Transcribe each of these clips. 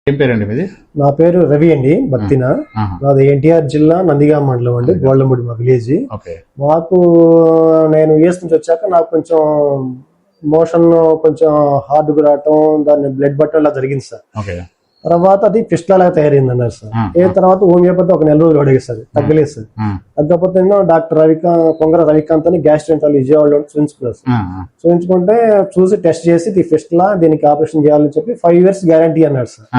ఏం పేరండి మీది? నా పేరు రవి అండి, బత్తిన. నాది ఎన్టీఆర్ జిల్లా నందిగామ మండలం అండి, గోళ్ళముడి మా విలేజ్. మాకు నేను యూఎస్ నుంచి వచ్చాక నాకు కొంచెం మోషన్ కొంచెం హార్డ్గా రావటం, దాన్ని బ్లడ్ బట్టం అలా జరిగింది సార్. తర్వాత అది ఫిస్టులా లాగా తయారైంది అన్నారు సార్. తర్వాత హోమియోపతి ఒక నెల రోజులు అడిగారు సార్, తగ్గలేదు సార్. తగ్గకపోతే డాక్టర్ కొంగర రవికాంత్ అని గ్యాస్ట్రెంటాలజీ విజయవాడలో చూపించుకున్నారు సార్. చూపించుకుంటే చూసి టెస్ట్ చేసి ఇది ఫిస్టులా, దీనికి ఆపరేషన్ చేయాలని చెప్పి 5 years గ్యారంటీ అన్నారు సార్.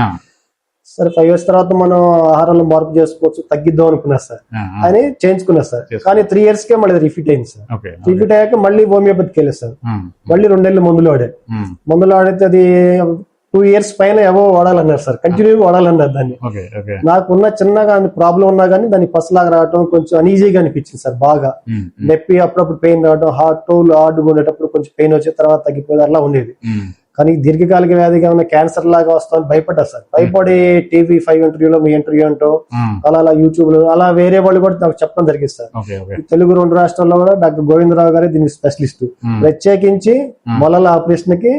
సరే 5 years తర్వాత మనం ఆహారంలో మార్పు చేసుకోవచ్చు, తగ్గిద్దాం అనుకున్నారు సార్ అని చేయించుకున్నారు సార్. కానీ 3 years కే మళ్ళీ రిపీట్ అయింది సార్. రిపీట్ అయ్యాక మళ్ళీ హోమియోపతికి వెళ్ళారు సార్. మళ్ళీ 2 నెలలు మందులు వాడారు. మందులు వాడితే అది 2 years పైన ఏవో వాడాలన్నారు సార్, కంటిన్యూగా వాడాలన్నారు దాన్ని. నాకున్న చిన్నగా ప్రాబ్లం ఉన్నా కానీ దాన్ని పసలాగా రావడం కొంచెం అనీజీగా అనిపించింది సార్. బాగా నొప్పి, అప్పుడప్పుడు పెయిన్ రావడం, హార్డ్గా ఉండేటప్పుడు కొంచెం పెయిన్ వచ్చే తర్వాత తగ్గిపోయేది అలా ఉండేది. కానీ దీర్ఘకాలిక వ్యాధిగా ఉన్న క్యాన్సర్ లాగా వస్తామని భయపడ్డా సార్. భయపడి టీవీ 5 ఇంటర్వ్యూలో మీ ఇంటర్వ్యూ అంటూ అలా యూట్యూబ్ లో అలా వేరే వాళ్ళు కూడా నాకు చెప్పడం జరిగింది సార్. తెలుగు 2 రాష్ట్రాల్లో కూడా డాక్టర్ గోవిందరావు గారు దీనికి స్పెషలిస్ట్. ప్రత్యేకించి మొలల ఆపరేషన్ కి,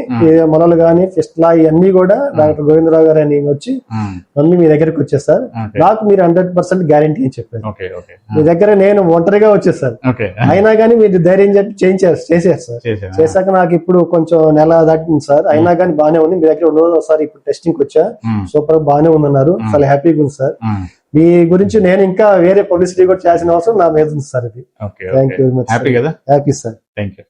మొలలు గానీ ఫిస్టులా ఇవన్నీ కూడా డాక్టర్ గోవిందరావు గారు అని వచ్చి మళ్ళీ మీ దగ్గరికి వచ్చేసారు. నాకు మీరు 100% గ్యారంటీ అని చెప్పారు. మీ దగ్గర నేను ఒంటరిగా వచ్చేసారు, అయినా కానీ మీరు ధైర్యం చెప్పి చేసేసారు సార్. చేశాక నాకు ఇప్పుడు కొంచెం నెల దాటింది సార్. అయినా కానీ బాగానే ఉంది. మీ దగ్గర ఒకసారి ఇప్పుడు టెస్టింగ్ వచ్చా, సూపర్ బాగానే ఉందన్నారు. చాలా హ్యాపీగా ఉంది సార్. మీ గురించి నేను ఇంకా వేరే పబ్లిసిటీ కూడా చేయాల్సిన అవసరం నా మీద ఉంది సార్. ఇది thank you very much. Happy sir. Thank you.